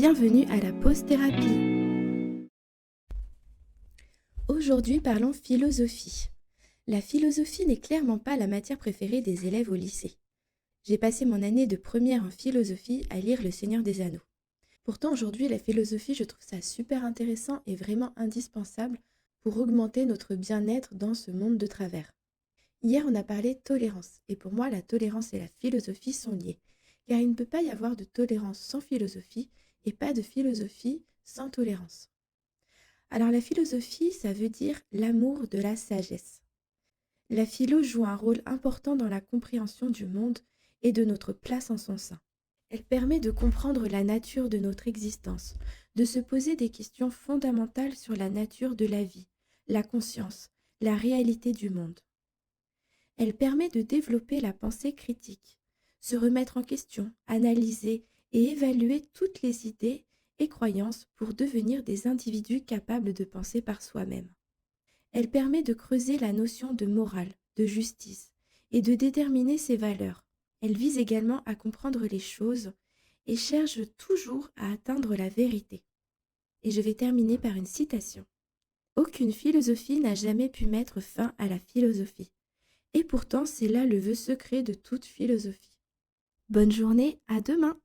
Bienvenue à la pause thérapie. Aujourd'hui, parlons philosophie. La philosophie n'est clairement pas la matière préférée des élèves au lycée. J'ai passé mon année de première en philosophie à lire Le Seigneur des Anneaux. Pourtant, aujourd'hui, la philosophie, je trouve ça super intéressant et vraiment indispensable pour augmenter notre bien-être dans ce monde de travers. Hier, on a parlé tolérance, et pour moi, la tolérance et la philosophie sont liées, car il ne peut pas y avoir de tolérance sans philosophie, et pas de philosophie sans tolérance. Alors la philosophie, ça veut dire l'amour de la sagesse. La philo joue un rôle important dans la compréhension du monde et de notre place en son sein. Elle permet de comprendre la nature de notre existence, de se poser des questions fondamentales sur la nature de la vie, la conscience, la réalité du monde. Elle permet de développer la pensée critique, se remettre en question, analyser et évaluer toutes les idées et croyances pour devenir des individus capables de penser par soi-même. Elle permet de creuser la notion de morale, de justice et de déterminer ses valeurs. Elle vise également à comprendre les choses et cherche toujours à atteindre la vérité. Et je vais terminer par une citation. Aucune philosophie n'a jamais pu mettre fin à la philosophie. Et pourtant, c'est là le vœu secret de toute philosophie. Bonne journée, à demain!